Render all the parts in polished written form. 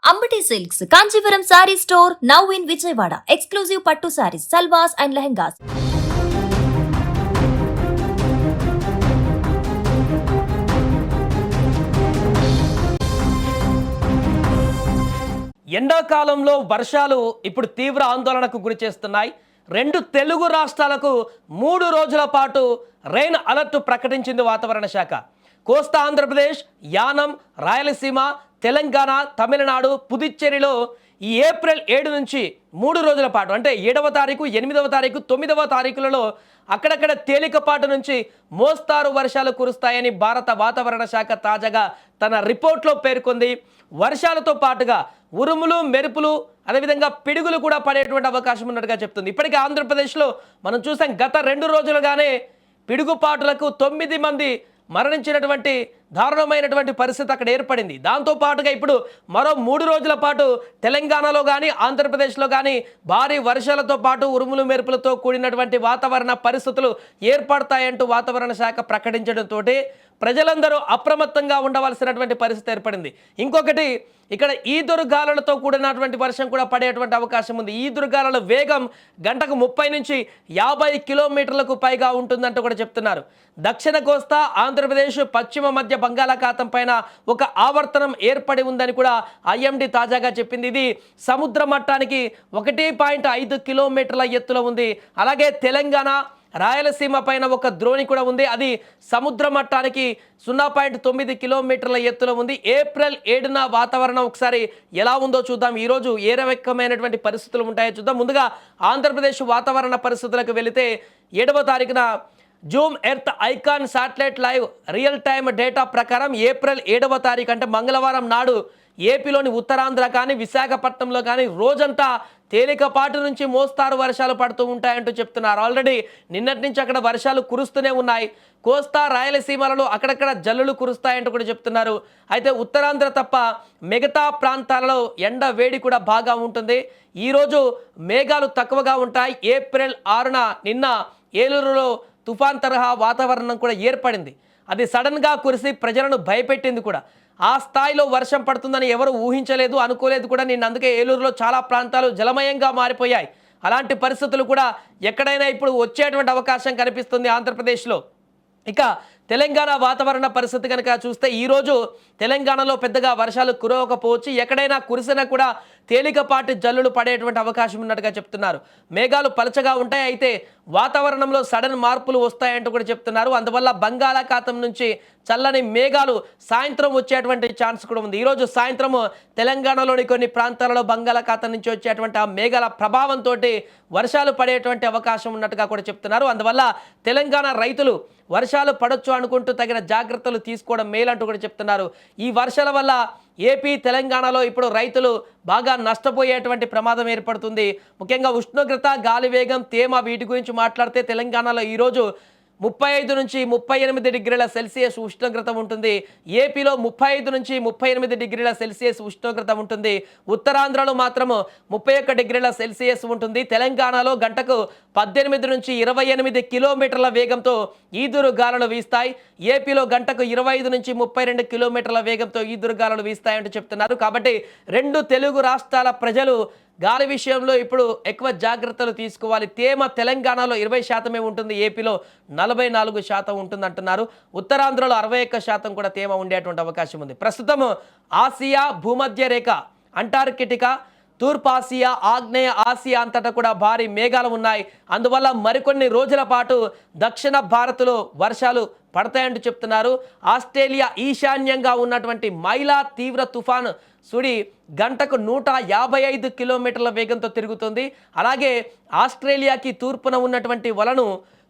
Ambati Silks, Kanchipuram Saree Store, now in Vijayawada. Exclusive Pattu Sarees, Salwas and Lehengas. ఎండాకాలంలో వర్షాలు ఇప్పుడు తీవ్ర ఆందోళనకు గురి చేస్తున్నాయి. రెండు తెలుగు రాష్ట్రాలకు 3 రోజుల పాటు రెయిన్ అలర్ట్ ప్రకటించింది వాతావరణ శాఖ. కోస్తా ఆంధ్రప్రదేశ్, యానం, రాయలసీమ, తెలంగాణ, తమిళనాడు, పుదుచ్చేరిలో ఈ ఏప్రిల్ 7 నుంచి 3 రోజుల పాటు అంటే 7వ తారీఖు, 8వ తారీఖు, 9వ తారీఖులలో అక్కడక్కడ తేలికపాటు నుంచి మోస్తారు వర్షాలు కురుస్తాయని భారత వాతావరణ శాఖ తాజాగా తన రిపోర్ట్లో పేర్కొంది. వర్షాలతో పాటుగా ఉరుములు, మెరుపులు, అదేవిధంగా పిడుగులు కూడా పడేటువంటి అవకాశం ఉన్నట్టుగా చెప్తుంది. ఇప్పటికే ఆంధ్రప్రదేశ్లో మనం చూసాం, గత 2 రోజులుగానే పిడుగుపాటులకు 9 మంది మరణించినటువంటి దారుణమైనటువంటి పరిస్థితి అక్కడ ఏర్పడింది. దాంతోపాటుగా ఇప్పుడు మరో 3 రోజుల పాటు తెలంగాణలో కానీ ఆంధ్రప్రదేశ్లో కానీ భారీ వర్షాలతో పాటు ఉరుములు మెరుపులతో కూడినటువంటి వాతావరణ పరిస్థితులు ఏర్పడతాయంటూ వాతావరణ శాఖ ప్రకటించడంతో ప్రజలందరూ అప్రమత్తంగా ఉండవలసినటువంటి పరిస్థితి ఏర్పడింది. ఇంకొకటి, ఇక్కడ ఈదురుగాలులతో కూడినటువంటి వర్షం కూడా పడేటువంటి అవకాశం ఉంది. ఈదురుగాలుల వేగం గంటకు 30 నుంచి 50 కిలోమీటర్లకు పైగా ఉంటుందంటూ కూడా చెప్తున్నారు. దక్షిణ కోస్తా, ఆంధ్రప్రదేశ్, పశ్చిమ మధ్య బంగాళాఖాతం పైన ఒక ఆవర్తనం ఏర్పడి ఉందని కూడా ఐఎండీ తాజాగా చెప్పింది. ఇది సముద్ర మట్టానికి 1.5 కిలోమీటర్ల ఎత్తులో ఉంది. అలాగే తెలంగాణ, రాయలసీమ పైన ఒక ద్రోణి కూడా ఉంది. అది సముద్ర మట్టానికి 0.9 కిలోమీటర్ల ఎత్తులో ఉంది. ఏప్రిల్ 7న వాతావరణం ఒకసారి ఎలా ఉందో చూద్దాం. ఈరోజు ఏ రకమైనటువంటి పరిస్థితులు ఉంటాయో చూద్దాం. ముందుగా ఆంధ్రప్రదేశ్ వాతావరణ పరిస్థితులకు వెళితే 7వ తారీఖున Zoom earth icon satellite live real time data ప్రకారం ఏప్రిల్ 7వ తారీఖు అంటే మంగళవారం నాడు ఏపీలోని ఉత్తరాంధ్ర కానీ విశాఖపట్నంలో కానీ రోజంతా తేలికపాటి నుంచి మోస్తారు వర్షాలు పడుతూ ఉంటాయంటూ చెప్తున్నారు. ఆల్రెడీ నిన్నటి నుంచి అక్కడ వర్షాలు కురుస్తూనే ఉన్నాయి. కోస్తా, రాయలసీమలలో అక్కడక్కడ జల్లులు కురుస్తాయంటూ కూడా చెప్తున్నారు. అయితే ఉత్తరాంధ్ర తప్ప మిగతా ప్రాంతాలలో ఎండ వేడి కూడా బాగా ఉంటుంది. ఈరోజు మేఘాలు తక్కువగా ఉంటాయి. ఏప్రిల్ 6న నిన్న ఏలూరులో తుఫాన్ తరహా వాతావరణం కూడా ఏర్పడింది. అది సడన్గా కురిసి ప్రజలను భయపెట్టింది కూడా. ఆ స్థాయిలో వర్షం పడుతుందని ఎవరు ఊహించలేదు, అనుకోలేదు కూడా. నిన్న అందుకే ఏలూరులో చాలా ప్రాంతాలు జలమయంగా మారిపోయాయి. అలాంటి పరిస్థితులు కూడా ఎక్కడైనా ఇప్పుడు వచ్చేటువంటి అవకాశం కనిపిస్తుంది ఆంధ్రప్రదేశ్లో. ఇక తెలంగాణ వాతావరణ పరిస్థితి కనుక చూస్తే ఈరోజు తెలంగాణలో పెద్దగా వర్షాలు కురవకపోవచ్చు. ఎక్కడైనా కురిసినా కూడా తేలికపాటి జల్లులు పడేటువంటి అవకాశం ఉన్నట్టుగా చెప్తున్నారు. మేఘాలు పలచగా ఉంటాయి, అయితే వాతావరణంలో సడన్ మార్పులు వస్తాయంటూ కూడా చెప్తున్నారు. అందువల్ల బంగాళాఖాతం నుంచి చల్లని మేఘాలు సాయంత్రం వచ్చేటువంటి ఛాన్స్ కూడా ఉంది. ఈరోజు సాయంత్రం తెలంగాణలోని కొన్ని ప్రాంతాలలో బంగాళాఖాతం నుంచి వచ్చేటువంటి ఆ మేఘాల ప్రభావంతో వర్షాలు పడేటువంటి అవకాశం ఉన్నట్టుగా కూడా చెప్తున్నారు. అందువల్ల తెలంగాణ రైతులు వర్షాలు పడొచ్చు అనుకుంటూ తగిన జాగ్రత్తలు తీసుకోవడం మేలంటూ కూడా చెప్తున్నారు. ఈ వర్షాల వల్ల ఏపీ, తెలంగాణలో ఇప్పుడు రైతులు బాగా నష్టపోయేటువంటి ప్రమాదం ఏర్పడుతుంది. ముఖ్యంగా ఉష్ణోగ్రత, గాలి వేగం, తేమ వీటి గురించి మాట్లాడితే తెలంగాణలో ఈరోజు 35 నుంచి 38 డిగ్రీల సెల్సియస్ ఉష్ణోగ్రత ఉంటుంది. ఏపీలో 35 నుంచి 38 డిగ్రీల సెల్సియస్ ఉష్ణోగ్రత ఉంటుంది. ఉత్తరాంధ్రలో మాత్రం 31 డిగ్రీల సెల్సియస్ ఉంటుంది. తెలంగాణలో గంటకు 18 నుంచి 28 కిలోమీటర్ల వేగంతో ఈదురు గాలులు వీస్తాయి. ఏపీలో గంటకు 25 నుంచి 32 కిలోమీటర్ల వేగంతో ఈదురు గాలులు వీస్తాయంటూ చెప్తున్నారు. కాబట్టి రెండు తెలుగు రాష్ట్రాల ప్రజలు గాలి విషయంలో ఇప్పుడు ఎక్కువ జాగ్రత్తలు తీసుకోవాలి. తేమ తెలంగాణలో 20% ఉంటుంది, ఏపీలో 44% ఉంటుంది అంటున్నారు. ఉత్తరాంధ్రలో 61% కూడా తేమ ఉండేటువంటి అవకాశం ఉంది. ప్రస్తుతం ఆసియా, భూమధ్య రేఖ, అంటార్కిటికా, తూర్పు ఆసియా, ఆగ్నేయ ఆసియా అంతటా కూడా భారీ మేఘాలు ఉన్నాయి. అందువల్ల మరికొన్ని రోజుల పాటు దక్షిణ భారత్లో వర్షాలు పడతాయంటూ చెప్తున్నారు. ఆస్ట్రేలియా ఈశాన్యంగా ఉన్నటువంటి మైలా తీవ్ర తుఫాను సుడి గంటకు 155 కిలోమీటర్ల వేగంతో తిరుగుతుంది. అలాగే ఆస్ట్రేలియాకి తూర్పున ఉన్నటువంటి వలను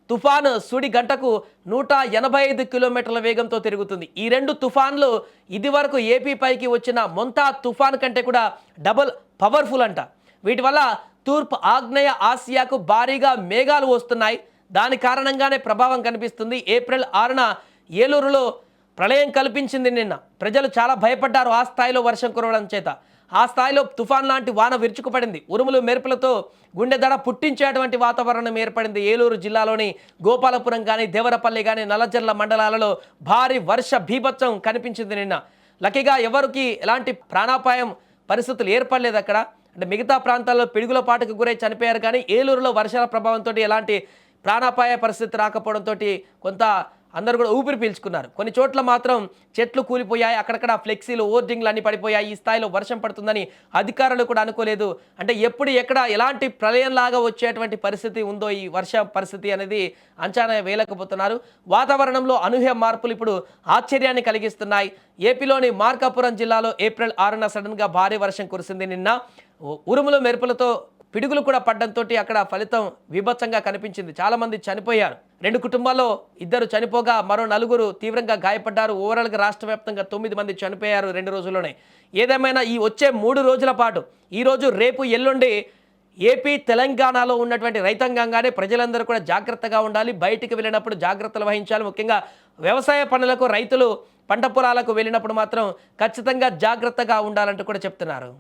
తుఫాను సుడి గంటకు 185 కిలోమీటర్ల వేగంతో తిరుగుతుంది. ఈ రెండు తుఫాన్లు ఇదివరకు ఏపీ పైకి వచ్చిన మొంతా తుఫాన్ కంటే కూడా డబుల్ పవర్ఫుల్ అంట. వీటి వల్ల తూర్పు ఆగ్నేయ ఆసియాకు భారీగా మేఘాలు వస్తున్నాయి. దాని కారణంగానే ప్రభావం కనిపిస్తుంది. ఏప్రిల్ 6న ఏలూరులో ప్రళయం కల్పించింది. నిన్న ప్రజలు చాలా భయపడ్డారు ఆ స్థాయిలో వర్షం కురవడం చేత. ఆ స్థాయిలో తుఫాన్ లాంటి వాన విరుచుకుపడింది. ఉరుములు మెరుపులతో గుండె దడ పుట్టించేటువంటి వాతావరణం ఏర్పడింది. ఏలూరు జిల్లాలోని గోపాలపురం కానీ, దేవరపల్లి కానీ, నల్లజర్ల మండలాలలో భారీ వర్ష బీభత్సం కనిపించింది నిన్న. లక్కీగా ఎవరికి ఎలాంటి ప్రాణాపాయం పరిస్థితులు ఏర్పడలేదు అక్కడ. అంటే మిగతా ప్రాంతాల్లో పిడుగుల పాటుకు గురై చనిపోయారు, కానీ ఏలూరులో వర్షాల ప్రభావంతో ఎలాంటి ప్రాణాపాయ పరిస్థితి రాకపోవడంతో కొంత అందరూ కూడా ఊపిరి పీల్చుకున్నారు. కొన్ని చోట్ల మాత్రం చెట్లు కూలిపోయాయి, అక్కడక్కడ ఫ్లెక్సీలు ఓర్డింగ్లు అన్నీ పడిపోయాయి. ఈ స్థాయిలో వర్షం పడుతుందని అధికారులు కూడా అనుకోలేదు. అంటే ఎప్పుడు ఎక్కడ ఎలాంటి ప్రళయంలాగా వచ్చేటువంటి పరిస్థితి ఉందో ఈ వర్ష పరిస్థితి అనేది అంచనా వేయలేకపోతున్నారు. వాతావరణంలో అనూహ్య మార్పులు ఇప్పుడు ఆశ్చర్యాన్ని కలిగిస్తున్నాయి. ఏపీలోని మార్కాపురం జిల్లాలో ఏప్రిల్ 6న సడన్గా భారీ వర్షం కురిసింది. నిన్న ఉరుములు మెరుపులతో పిడుగులు కూడా పడ్డంతో అక్కడ ఫలితం విభత్సంగా కనిపించింది. చాలామంది చనిపోయారు. 2 కుటుంబాల్లో 2 చనిపోగా మరో 4 తీవ్రంగా గాయపడ్డారు. ఓవరాల్గా రాష్ట్ర వ్యాప్తంగా 9 మంది చనిపోయారు 2 రోజుల్లోనే. ఏదేమైనా ఈ వచ్చే 3 రోజుల పాటు, ఈరోజు రేపు ఎల్లుండి ఏపీ తెలంగాణలో ఉన్నటువంటి రైతాంగం కానీ ప్రజలందరూ కూడా జాగ్రత్తగా ఉండాలి. బయటికి వెళ్ళినప్పుడు జాగ్రత్తలు వహించాలి. ముఖ్యంగా వ్యవసాయ పనులకు రైతులు పంట పొలాలకు వెళ్ళినప్పుడు మాత్రం ఖచ్చితంగా జాగ్రత్తగా ఉండాలంటూ కూడా చెప్తున్నారు.